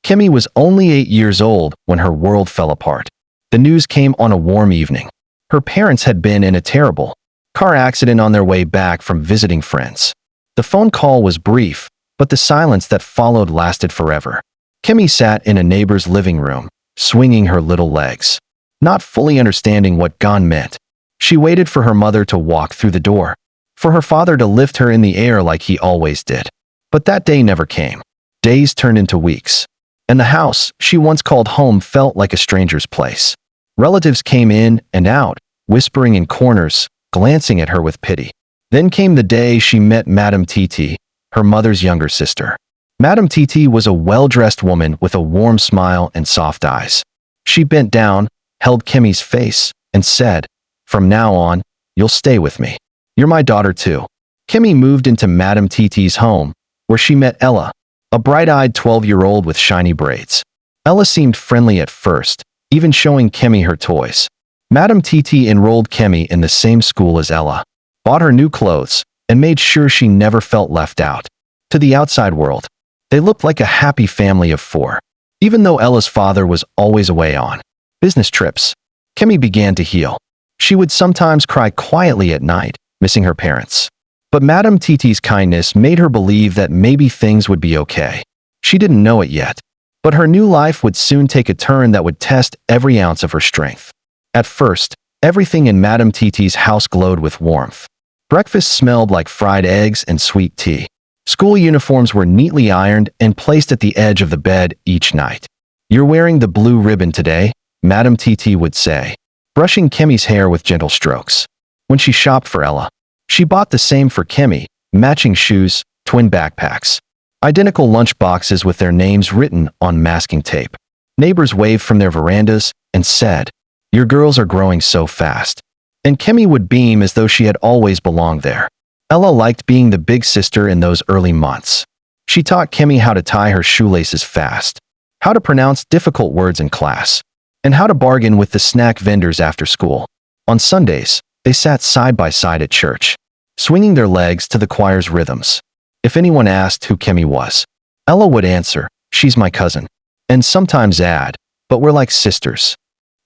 Kemi was only 8 years old when her world fell apart. The news came on a warm evening. Her parents had been in a terrible car accident on their way back from visiting friends. The phone call was brief, but the silence that followed lasted forever. Kemi sat in a neighbor's living room, swinging her little legs, not fully understanding what gone meant. She waited for her mother to walk through the door, for her father to lift her in the air like he always did. But that day never came. Days turned into weeks, and the house she once called home felt like a stranger's place. Relatives came in and out, whispering in corners, glancing at her with pity. Then came the day she met Madame Titi, her mother's younger sister. Madame Titi was a well-dressed woman with a warm smile and soft eyes. She bent down, held Kemi's face, and said, "From now on, you'll stay with me. You're my daughter too." Kemi moved into Madame Titi's home, where she met Ella, a bright-eyed 12-year-old with shiny braids. Ella seemed friendly at first, even showing Kemi her toys. Madame Titi enrolled Kemi in the same school as Ella, bought her new clothes, and made sure she never felt left out. To the outside world, they looked like a happy family of four. Even though Ella's father was always away on business trips, Kemi began to heal. She would sometimes cry quietly at night, missing her parents. But Madame Titi's kindness made her believe that maybe things would be okay. She didn't know it yet, but her new life would soon take a turn that would test every ounce of her strength. At first, everything in Madame Titi's house glowed with warmth. Breakfast smelled like fried eggs and sweet tea. School uniforms were neatly ironed and placed at the edge of the bed each night. "You're wearing the blue ribbon today," Madame Titi would say, brushing Kemi's hair with gentle strokes. When she shopped for Ella, she bought the same for Kemi, matching shoes, twin backpacks, identical lunch boxes with their names written on masking tape. Neighbors waved from their verandas and said, "Your girls are growing so fast." And Kemi would beam as though she had always belonged there. Ella liked being the big sister in those early months. She taught Kemi how to tie her shoelaces fast, how to pronounce difficult words in class, and how to bargain with the snack vendors after school. On Sundays, they sat side by side at church, swinging their legs to the choir's rhythms. If anyone asked who Kemi was, Ella would answer, "She's my cousin," and sometimes add, "But we're like sisters."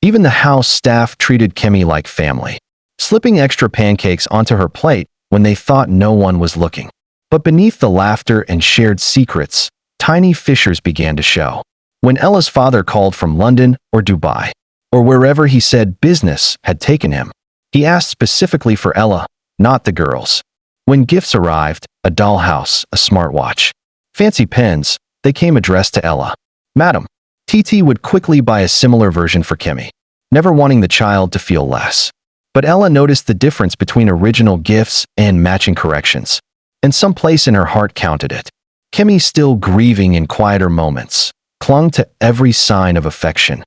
Even the house staff treated Kemi like family, slipping extra pancakes onto her plate when they thought no one was looking. But beneath the laughter and shared secrets, tiny fissures began to show. When Ella's father called from London or Dubai, or wherever he said business had taken him, he asked specifically for Ella, not the girls. When gifts arrived, a dollhouse, a smartwatch, fancy pens, they came addressed to Ella. Madam Titi would quickly buy a similar version for Kemi, never wanting the child to feel less. But Ella noticed the difference between original gifts and matching corrections, and some place in her heart counted it. Kemi, still grieving in quieter moments, clung to every sign of affection.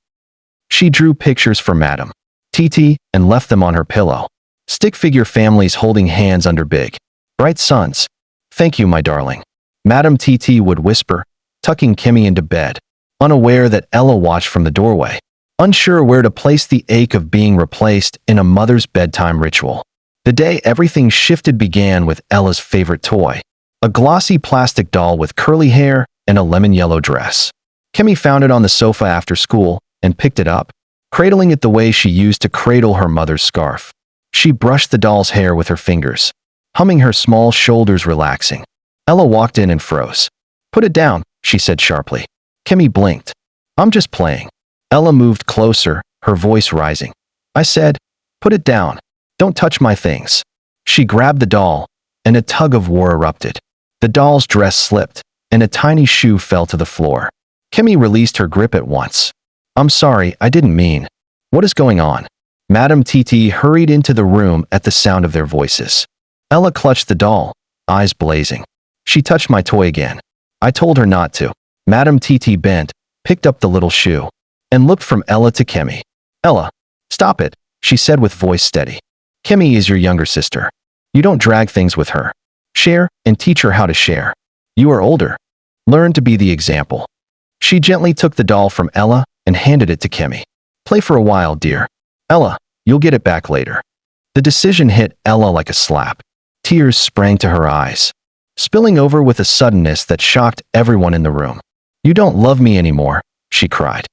She drew pictures for Madame Titi and left them on her pillow. Stick figure families holding hands under big, bright suns. "Thank you, my darling," Madame Titi would whisper, tucking Kemi into bed, unaware that Ella watched from the doorway, unsure where to place the ache of being replaced in a mother's bedtime ritual. The day everything shifted began with Ella's favorite toy, a glossy plastic doll with curly hair and a lemon-yellow dress. Kemi found it on the sofa after school and picked it up, cradling it the way she used to cradle her mother's scarf. She brushed the doll's hair with her fingers, humming, her small shoulders relaxing. Ella walked in and froze. "Put it down," she said sharply. Kemi blinked. "I'm just playing." Ella moved closer, her voice rising. "I said, put it down. Don't touch my things." She grabbed the doll, and a tug of war erupted. The doll's dress slipped, and a tiny shoe fell to the floor. Kemi released her grip at once. "I'm sorry, I didn't mean." "What is going on?" Madame Titi hurried into the room at the sound of their voices. Ella clutched the doll, eyes blazing. "She touched my toy again. I told her not to." Madame Titi bent, picked up the little shoe, and looked from Ella to Kemi. "Ella, stop it," she said with voice steady. "Kemi is your younger sister. You don't drag things with her. Share and teach her how to share. You are older. Learn to be the example." She gently took the doll from Ella and handed it to Kemi. "Play for a while, dear. Ella, you'll get it back later." The decision hit Ella like a slap. Tears sprang to her eyes, spilling over with a suddenness that shocked everyone in the room. "You don't love me anymore," she cried.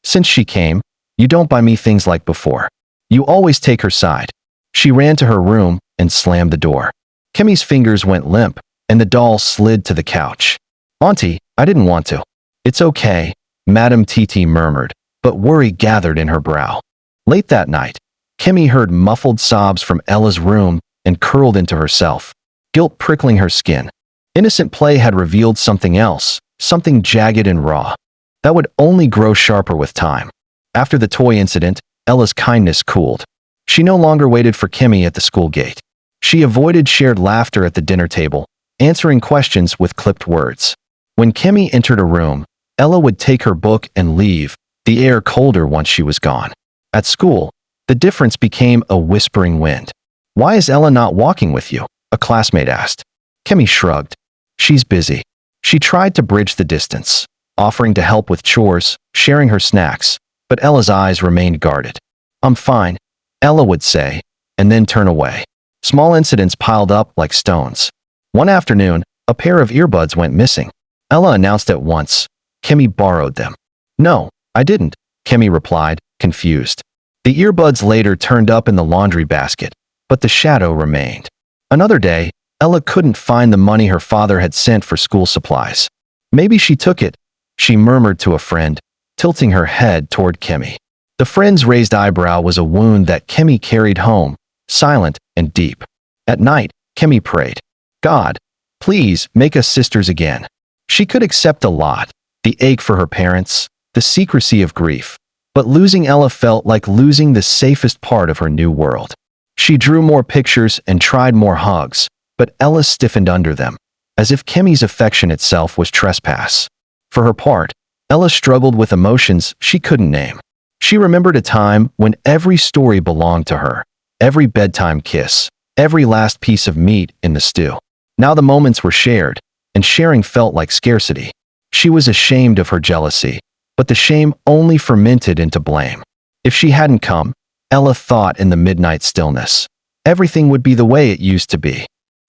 "Since she came, you don't buy me things like before. You always take her side." She ran to her room and slammed the door. Kemi's fingers went limp, and the doll slid to the couch. "Auntie, I didn't want to." "It's okay," Madame Titi murmured, but worry gathered in her brow. Late that night, Kemi heard muffled sobs from Ella's room and curled into herself, guilt prickling her skin. Innocent play had revealed something else, something jagged and raw, that would only grow sharper with time. After the toy incident, Ella's kindness cooled. She no longer waited for Kemi at the school gate. She avoided shared laughter at the dinner table, answering questions with clipped words. When Kemi entered a room, Ella would take her book and leave, the air colder once she was gone. At school, the difference became a whispering wind. "Why is Ella not walking with you?" a classmate asked. Kemi shrugged. "She's busy." She tried to bridge the distance, offering to help with chores, sharing her snacks, but Ella's eyes remained guarded. "I'm fine," Ella would say, and then turn away. Small incidents piled up like stones. One afternoon, a pair of earbuds went missing. Ella announced at once, "Kemi borrowed them." "No, I didn't," Kemi replied, confused. The earbuds later turned up in the laundry basket, but the shadow remained. Another day, Ella couldn't find the money her father had sent for school supplies. "Maybe she took it," she murmured to a friend, tilting her head toward Kemi. The friend's raised eyebrow was a wound that Kemi carried home, silent and deep. At night, Kemi prayed, "God, please make us sisters again." She could accept a lot, the ache for her parents, the secrecy of grief, but losing Ella felt like losing the safest part of her new world. She drew more pictures and tried more hugs, but Ella stiffened under them, as if Kemi's affection itself was trespass. For her part, Ella struggled with emotions she couldn't name. She remembered a time when every story belonged to her, every bedtime kiss, every last piece of meat in the stew. Now the moments were shared, and sharing felt like scarcity. She was ashamed of her jealousy, but the shame only fermented into blame. If she hadn't come, Ella thought in the midnight stillness, everything would be the way it used to be.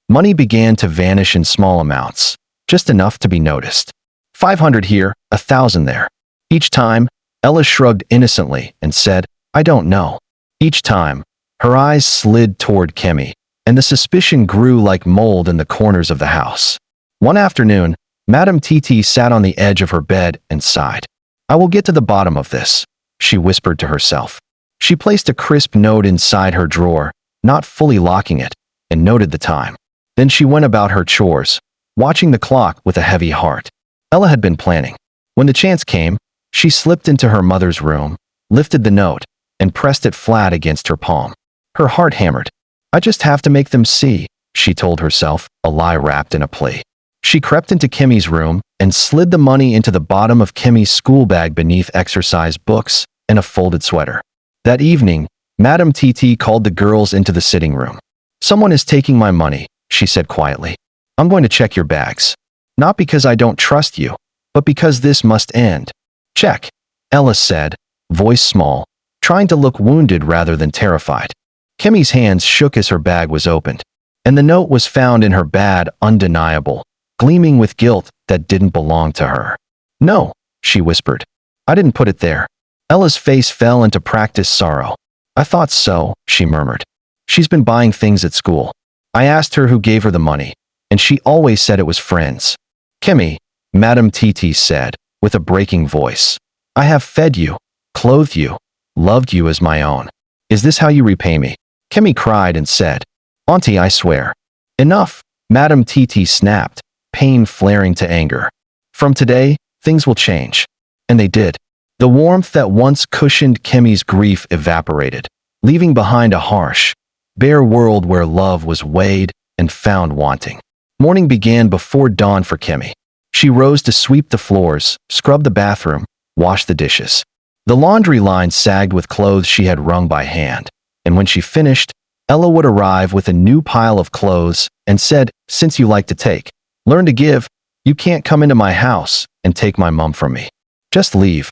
Money began to vanish in small amounts, just enough to be noticed. 500 here, 1,000 there. Each time, Ella shrugged innocently and said, "I don't know." Each time, her eyes slid toward Kemi, and the suspicion grew like mold in the corners of the house. One afternoon, Madame Titi sat on the edge of her bed and sighed. "I will get to the bottom of this," she whispered to herself. She placed a crisp note inside her drawer, not fully locking it, and noted the time. Then she went about her chores, watching the clock with a heavy heart. Ella had been planning. When the chance came, she slipped into her mother's room, lifted the note, and pressed it flat against her palm. Her heart hammered. "I just have to make them see," she told herself, a lie wrapped in a plea. She crept into Kemi's room and slid the money into the bottom of Kemi's school bag beneath exercise books and a folded sweater. That evening, Madame Titi called the girls into the sitting room. "Someone is taking my money," she said quietly. "I'm going to check your bags. Not because I don't trust you, but because this must end." "Check," Ella said, voice small, trying to look wounded rather than terrified. Kemi's hands shook as her bag was opened, and the note was found in her bag, undeniable, gleaming with guilt that didn't belong to her. "No," she whispered. "I didn't put it there." Ella's face fell into practiced sorrow. "I thought so," she murmured. "She's been buying things at school. I asked her who gave her the money, and she always said it was friends." "Kemi," Madame Titi said, with a breaking voice, "I have fed you, clothed you, loved you as my own. Is this how you repay me?" Kemi cried and said, "Auntie, I swear." "Enough," Madame Titi snapped, pain flaring to anger. "From today, things will change." And they did. The warmth that once cushioned Kemi's grief evaporated, leaving behind a harsh, bare world where love was weighed and found wanting. Morning began before dawn for Kemi. She rose to sweep the floors, scrub the bathroom, wash the dishes. The laundry line sagged with clothes she had wrung by hand, and when she finished, Ella would arrive with a new pile of clothes and said, "Since you like to take, learn to give. You can't come into my house and take my mom from me. Just leave."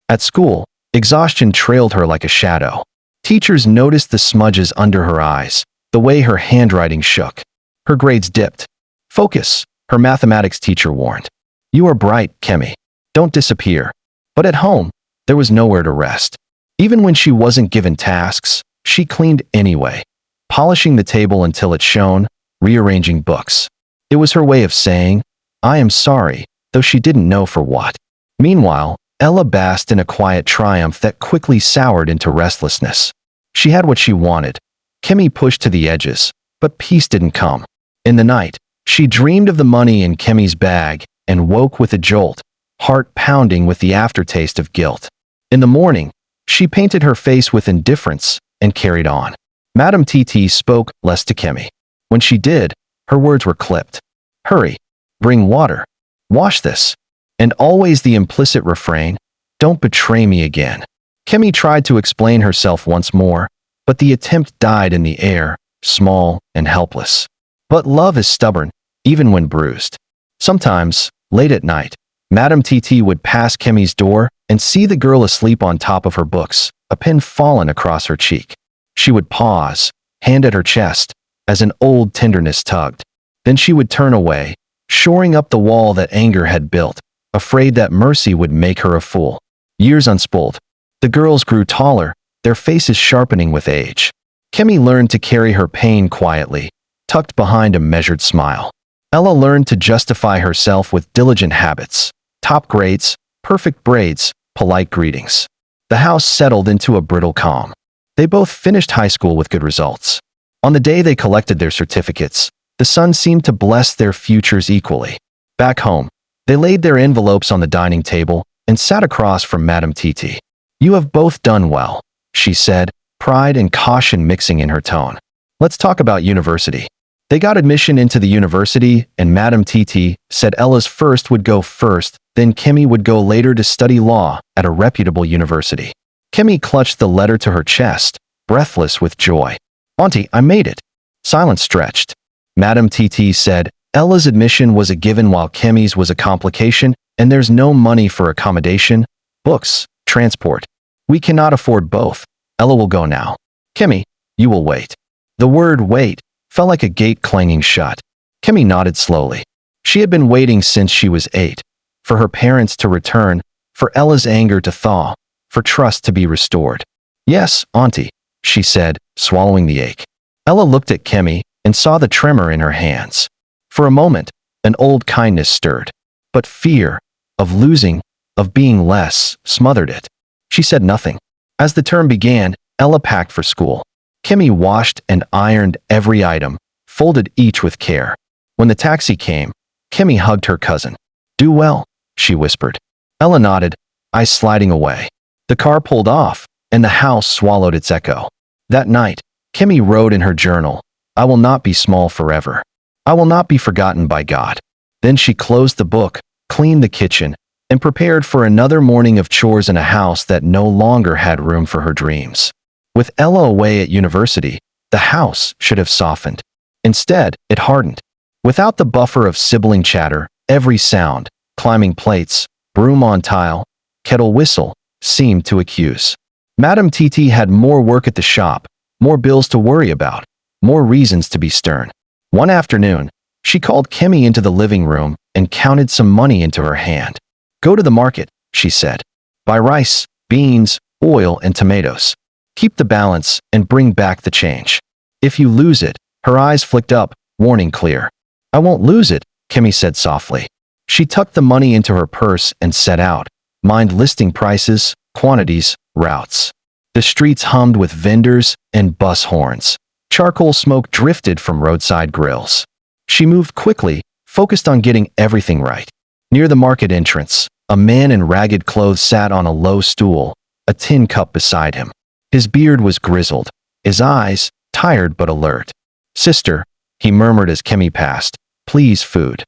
At school, exhaustion trailed her like a shadow. Teachers noticed the smudges under her eyes, the way her handwriting shook. Her grades dipped. "Focus," her mathematics teacher warned. "You are bright, Kemi. Don't disappear. But at home, there was nowhere to rest. Even when she wasn't given tasks, she cleaned anyway, polishing the table until it shone, rearranging books. It was her way of saying, "I am sorry," though she didn't know for what. Meanwhile, Ella basked in a quiet triumph that quickly soured into restlessness. She had what she wanted. Kemi pushed to the edges, but peace didn't come. In the night, she dreamed of the money in Kemi's bag and woke with a jolt, heart pounding with the aftertaste of guilt. In the morning, she painted her face with indifference and carried on. Madame TT spoke less to Kemi. When she did, her words were clipped. "Hurry. Bring water. Wash this." And always the implicit refrain, "Don't betray me again." Kemi tried to explain herself once more, but the attempt died in the air, small and helpless. But love is stubborn, even when bruised. Sometimes, late at night, Madame TT would pass Kemi's door and see the girl asleep on top of her books, a pin fallen across her cheek. She would pause, hand at her chest, as an old tenderness tugged. Then she would turn away, shoring up the wall that anger had built, afraid that mercy would make her a fool. Years unspooled. The girls grew taller, their faces sharpening with age. Kemi learned to carry her pain quietly, tucked behind a measured smile. Ella learned to justify herself with diligent habits, top grades, perfect braids, polite greetings. The house settled into a brittle calm. They both finished high school with good results. On the day they collected their certificates, the sun seemed to bless their futures equally. Back home, they laid their envelopes on the dining table and sat across from Madame TT. "You have both done well," she said, pride and caution mixing in her tone. "Let's talk about university." They got admission into the university, and Madame TT said Ella's first would go first, then Kemi would go later to study law at a reputable university. Kemi clutched the letter to her chest, breathless with joy. "Auntie, I made it." Silence stretched. Madame TT said, "Ella's admission was a given while Kemi's was a complication, and there's no money for accommodation, books, transport. We cannot afford both. Ella will go now. Kemi, you will wait." The word wait felt like a gate clanging shut. Kemi nodded slowly. She had been waiting since she was 8. For her parents to return, for Ella's anger to thaw, for trust to be restored. "Yes, Auntie," she said, swallowing the ache. Ella looked at Kemi and saw the tremor in her hands. For a moment, an old kindness stirred. But fear, of losing, of being less, smothered it. She said nothing. As the term began, Ella packed for school. Kemi washed and ironed every item, folded each with care. When the taxi came, Kemi hugged her cousin. "Do well," she whispered. Ella nodded, eyes sliding away. The car pulled off, and the house swallowed its echo. That night, Kemi wrote in her journal, "I will not be small forever. I will not be forgotten by God." Then she closed the book, cleaned the kitchen, and prepared for another morning of chores in a house that no longer had room for her dreams. With Ella away at university, the house should have softened. Instead, it hardened. Without the buffer of sibling chatter, every sound, climbing plates, broom on tile, kettle whistle, seemed to accuse. Madame TT had more work at the shop, more bills to worry about, more reasons to be stern. One afternoon, she called Kemi into the living room and counted some money into her hand. "Go to the market," she said. "Buy rice, beans, oil, and tomatoes. Keep the balance and bring back the change. If you lose it," her eyes flicked up, warning clear. "I won't lose it," Kemi said softly. She tucked the money into her purse and set out, mind listing prices, quantities, routes. The streets hummed with vendors and bus horns. Charcoal smoke drifted from roadside grills. She moved quickly, focused on getting everything right. Near the market entrance, a man in ragged clothes sat on a low stool, a tin cup beside him. His beard was grizzled, his eyes tired but alert. "Sister," he murmured as Kemi passed, "please food."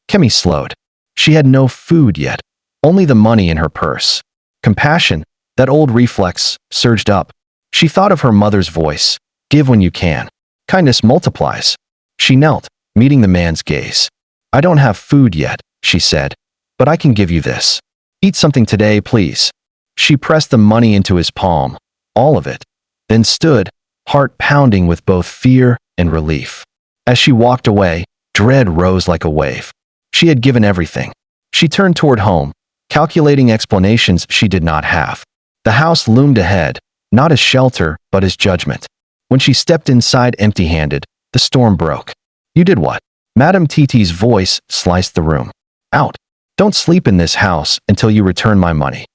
Kemi slowed. She had no food yet, only the money in her purse. Compassion, that old reflex, surged up. She thought of her mother's voice, "Give when you can. Kindness multiplies." She knelt, meeting the man's gaze. "I don't have food yet," she said, "but I can give you this. Eat something today, please." She pressed the money into his palm, all of it, then stood, heart pounding with both fear and relief. As she walked away, dread rose like a wave. She had given everything. She turned toward home, calculating explanations she did not have. The house loomed ahead, not as shelter, but as judgment. When she stepped inside empty-handed, the storm broke. You did what? Madame Titi's voice sliced the room. Out. Don't sleep in this house until you return my money.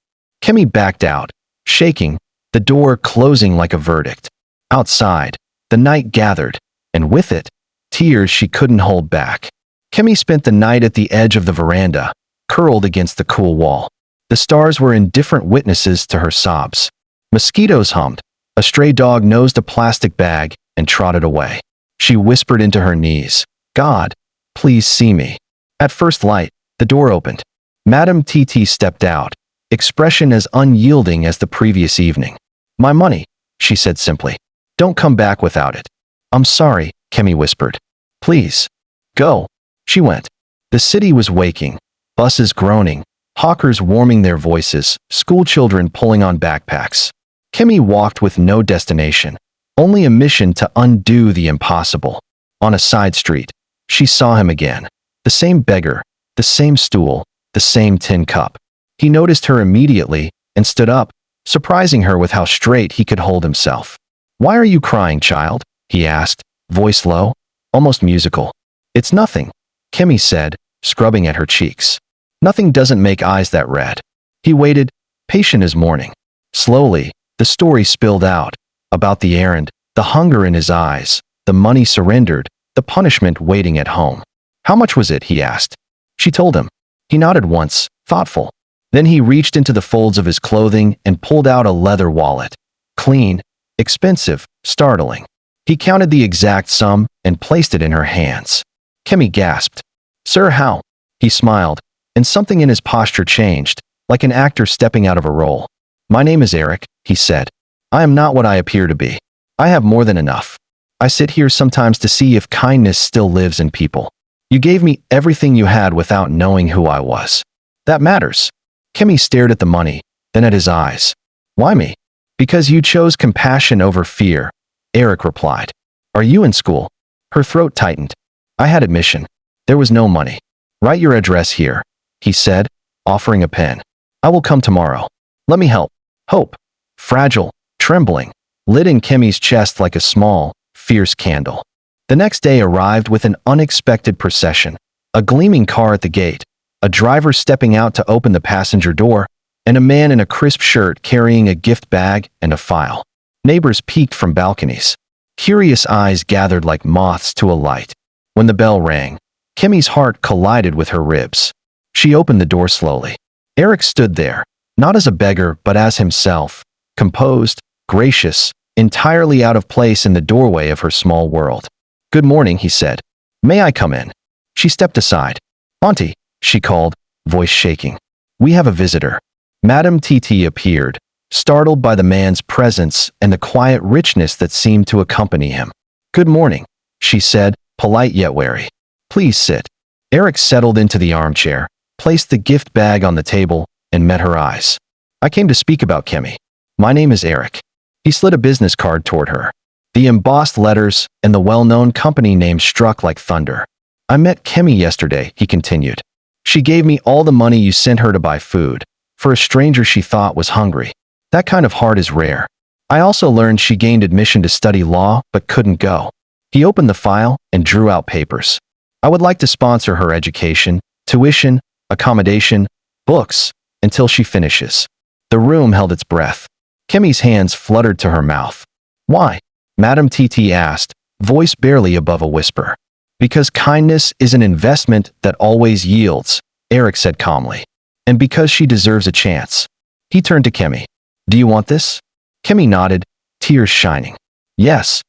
Kemi backed out, shaking, the door closing like a verdict. Outside, the night gathered, and with it, tears she couldn't hold back. Kemi spent the night at the edge of the veranda, curled against the cool wall. The stars were indifferent witnesses to her sobs. Mosquitoes hummed. A stray dog nosed a plastic bag and trotted away. She whispered into her knees, God, please see me. At first light, the door opened. Madame Titi stepped out, expression as unyielding as the previous evening. My money, she said simply. Don't come back without it. I'm sorry, Kemi whispered. Please. Go. She went. The city was waking, buses groaning, hawkers warming their voices, schoolchildren pulling on backpacks. Kemi walked with no destination, only a mission to undo the impossible. On a side street, she saw him again. The same beggar, the same stool, the same tin cup. He noticed her immediately and stood up, surprising her with how straight he could hold himself. Why are you crying, child? He asked, voice low, almost musical. It's nothing, Kemi said, scrubbing at her cheeks. Nothing doesn't make eyes that red. He waited, patient as morning. Slowly, the story spilled out, about the errand, the hunger in his eyes, the money surrendered, the punishment waiting at home. How much was it? He asked. She told him. He nodded once, thoughtful. Then he reached into the folds of his clothing and pulled out a leather wallet. Clean, expensive, startling. He counted the exact sum and placed it in her hands. Kemi gasped. Sir, how? He smiled, and something in his posture changed, like an actor stepping out of a role. My name is Eric, he said. I am not what I appear to be. I have more than enough. I sit here sometimes to see if kindness still lives in people. You gave me everything you had without knowing who I was. That matters. Kemi stared at the money, then at his eyes. Why me? Because you chose compassion over fear, Eric replied. Are you in school? Her throat tightened. I had admission. There was no money. Write your address here, he said, offering a pen. I will come tomorrow. Let me help. Hope. Fragile, trembling, lit in Kemi's chest like a small, fierce candle. The next day arrived with an unexpected procession. A gleaming car at the gate, a driver stepping out to open the passenger door, and a man in a crisp shirt carrying a gift bag and a file. Neighbors peeked from balconies. Curious eyes gathered like moths to a light. When the bell rang, Kemi's heart collided with her ribs. She opened the door slowly. Eric stood there, not as a beggar but as himself, composed, gracious, entirely out of place in the doorway of her small world. Good morning, he said. May I come in? She stepped aside. Auntie, she called, voice shaking. We have a visitor. Madame Titi appeared, startled by the man's presence and the quiet richness that seemed to accompany him. Good morning, she said, polite yet wary. Please sit. Eric settled into the armchair, placed the gift bag on the table, and met her eyes. I came to speak about Kemi. My name is Eric. He slid a business card toward her. The embossed letters and the well-known company name struck like thunder. I met Kemi yesterday, he continued. She gave me all the money you sent her to buy food, for a stranger she thought was hungry. That kind of heart is rare. I also learned she gained admission to study law but couldn't go. He opened the file and drew out papers. I would like to sponsor her education, tuition, accommodation, books, until she finishes. The room held its breath. Kemi's hands fluttered to her mouth. Why? Madame Titi asked, voice barely above a whisper. Because kindness is an investment that always yields, Eric said calmly. And because she deserves a chance. He turned to Kemi. Do you want this? Kemi nodded, tears shining. Yes.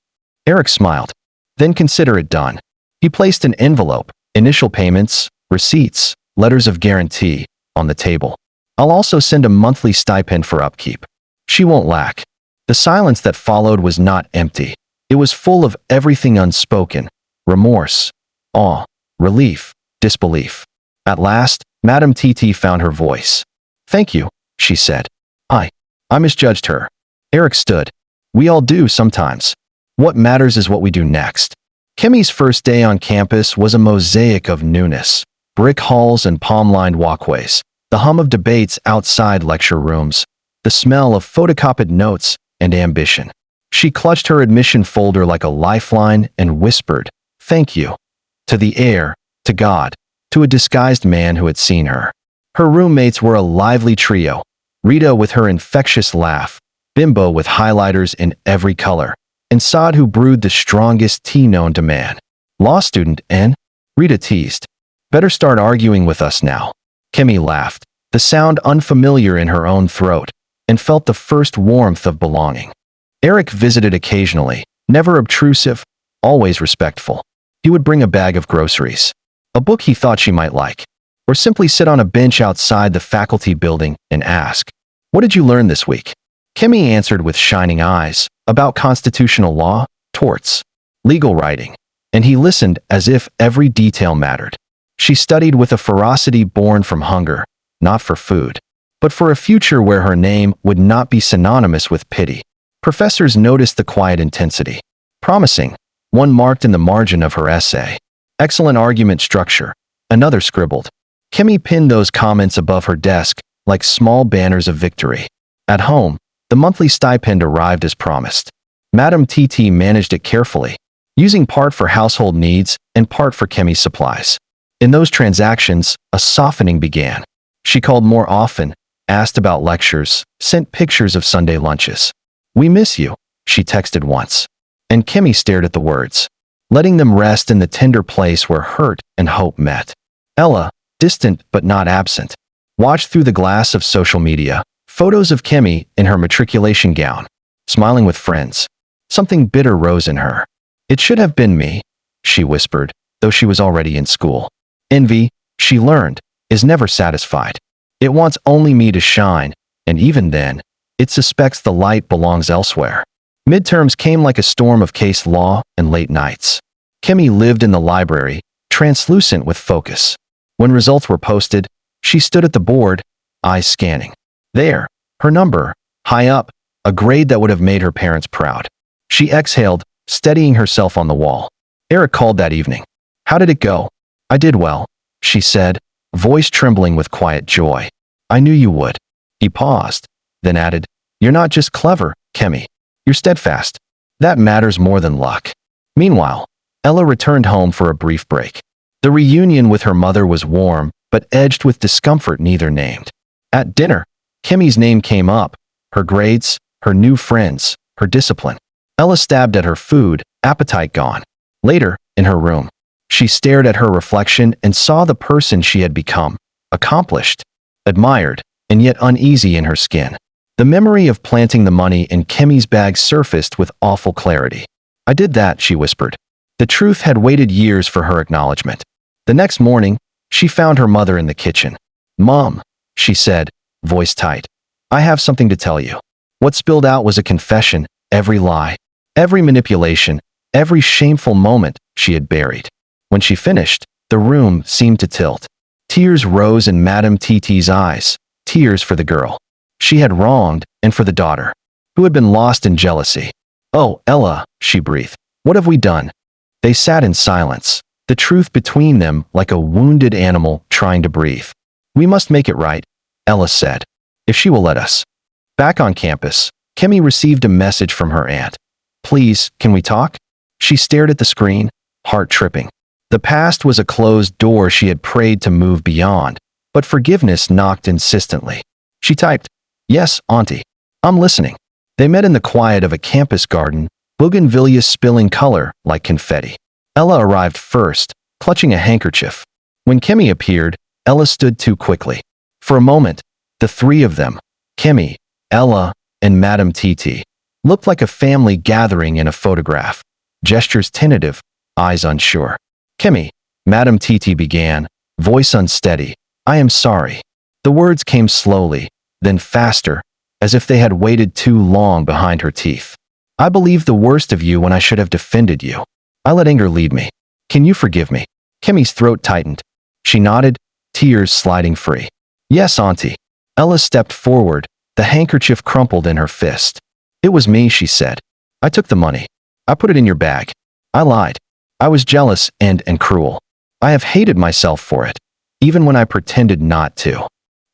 Eric smiled. Then consider it done. He placed an envelope, initial payments, receipts, letters of guarantee, on the table. I'll also send a monthly stipend for upkeep. She won't lack. The silence that followed was not empty. It was full of everything unspoken. Remorse, awe, relief, disbelief. At last, Madame Titi found her voice. Thank you, she said. I misjudged her. Eric stood. We all do sometimes. What matters is what we do next. Kemi's first day on campus was a mosaic of newness. Brick halls and palm-lined walkways. the hum of debates outside lecture rooms, the smell of photocopied notes, and ambition. She clutched her admission folder like a lifeline and whispered, "Thank you." To the air, to God, to a disguised man who had seen her. Her roommates were a lively trio. Rita with her infectious laugh, Bimbo with highlighters in every color, and Saad who brewed the strongest tea known to man. "Law student, N?" Rita teased. "Better start arguing with us now." Kemi laughed, the sound unfamiliar in her own throat, and felt the first warmth of belonging. Eric visited occasionally, never obtrusive, always respectful. He would bring a bag of groceries, a book he thought she might like, or simply sit on a bench outside the faculty building and ask, "What did you learn this week?" Kemi answered with shining eyes, about constitutional law, torts, legal writing, and he listened as if every detail mattered. She studied with a ferocity born from hunger, not for food, but for a future where her name would not be synonymous with pity. Professors noticed the quiet intensity. "Promising," one marked in the margin of her essay. "Excellent argument structure," another scribbled. Kemi pinned those comments above her desk like small banners of victory. At home, the monthly stipend arrived as promised. Madame TT managed it carefully, using part for household needs and part for Kemi's supplies. In those transactions, a softening began. She called more often, asked about lectures, sent pictures of Sunday lunches. "We miss you," she texted once. And Kemi stared at the words, letting them rest in the tender place where hurt and hope met. Ella, distant but not absent, watched through the glass of social media, photos of Kemi in her matriculation gown, smiling with friends. Something bitter rose in her. "It should have been me," she whispered, though she was already in school. Envy, she learned, is never satisfied. It wants only me to shine, and even then, it suspects the light belongs elsewhere. Midterms came like a storm of case law and late nights. Kemi lived in the library, translucent with focus. When results were posted, she stood at the board, eyes scanning. There, her number, high up, a grade that would have made her parents proud. She exhaled, steadying herself on the wall. Eric called that evening. "How did it go?" "I did well," she said, voice trembling with quiet joy. "I knew you would." He paused, then added, "You're not just clever, Kemi. You're steadfast. That matters more than luck." Meanwhile, Ella returned home for a brief break. The reunion with her mother was warm, but edged with discomfort neither named. At dinner, Kemi's name came up, her grades, her new friends, her discipline. Ella stabbed at her food, appetite gone. Later, in her room, she stared at her reflection and saw the person she had become, accomplished, admired, and yet uneasy in her skin. The memory of planting the money in Kemi's bag surfaced with awful clarity. "I did that," she whispered. The truth had waited years for her acknowledgement. The next morning, she found her mother in the kitchen. "Mom," she said, voice tight, "I have something to tell you." What spilled out was a confession, every lie, every manipulation, every shameful moment she had buried. When she finished, the room seemed to tilt. Tears rose in Madame TT's eyes, tears for the girl she had wronged and for the daughter who had been lost in jealousy. "Oh, Ella," she breathed, "what have we done?" They sat in silence, the truth between them like a wounded animal trying to breathe. "We must make it right," Ella said, "if she will let us." Back on campus, Kemi received a message from her aunt. "Please, can we talk?" She stared at the screen, heart tripping. The past was a closed door she had prayed to move beyond, but forgiveness knocked insistently. She typed, "Yes, Auntie. I'm listening." They met in the quiet of a campus garden, bougainvilleas spilling color like confetti. Ella arrived first, clutching a handkerchief. When Kemi appeared, Ella stood too quickly. For a moment, the three of them, Kemi, Ella, and Madame TT, looked like a family gathering in a photograph. Gestures tentative, eyes unsure. "Kemi," Madame TT began, voice unsteady, "I am sorry." The words came slowly, then faster, as if they had waited too long behind her teeth. "I believed the worst of you when I should have defended you. I let anger lead me. Can you forgive me?" Kemi's throat tightened. She nodded, tears sliding free. "Yes, Auntie." Ella stepped forward, the handkerchief crumpled in her fist. "It was me," she said. "I took the money. I put it in your bag. I lied. I was jealous and cruel. I have hated myself for it, even when I pretended not to."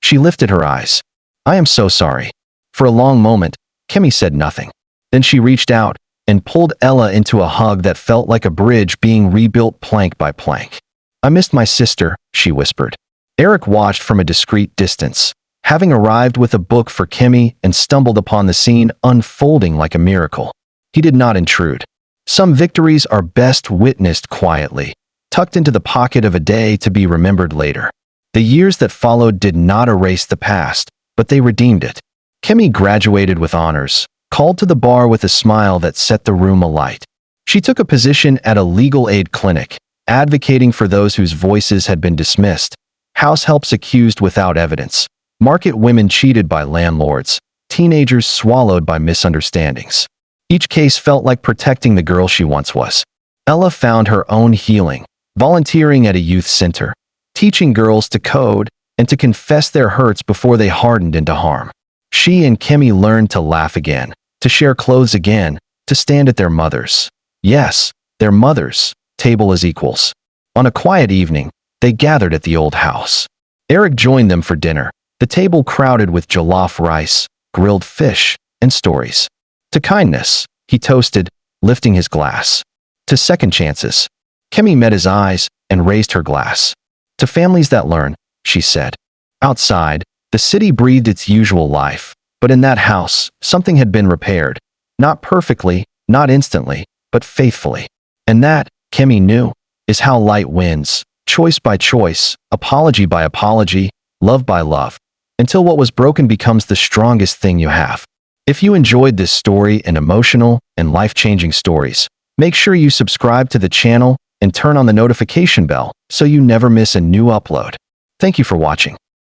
She lifted her eyes. I am so sorry. For a long moment, Kemi said nothing. Then she reached out and pulled Ella into a hug that felt like a bridge being rebuilt plank by plank. I missed my sister, she whispered. Eric watched from a discreet distance, having arrived with a book for Kemi and stumbled upon the scene unfolding like a miracle. He did not intrude. Some victories are best witnessed quietly, tucked into the pocket of a day to be remembered later. The years that followed did not erase the past, but they redeemed it. Kemi graduated with honors, called to the bar with a smile that set the room alight. She took a position at a legal aid clinic, advocating for those whose voices had been dismissed, house helps accused without evidence, market women cheated by landlords, teenagers swallowed by misunderstandings. Each case felt like protecting the girl she once was. Ella found her own healing, volunteering at a youth center, teaching girls to code and to confess their hurts before they hardened into harm. She and Kemi learned to laugh again, to share clothes again, to stand at their mothers', yes, their mothers' table as equals. On a quiet evening, they gathered at the old house. Eric joined them for dinner, the table crowded with jollof rice, grilled fish, and stories. To kindness, he toasted, lifting his glass. To second chances. Kemi met his eyes and raised her glass. To families that learn, she said. Outside, the city breathed its usual life, but in that house, something had been repaired. Not perfectly, not instantly, but faithfully. And that, Kemi knew, is how light wins, choice by choice, apology by apology, love by love, until what was broken becomes the strongest thing you have. If you enjoyed this story and emotional and life-changing stories, make sure you subscribe to the channel and turn on the notification bell so you never miss a new upload. Thank you for watching.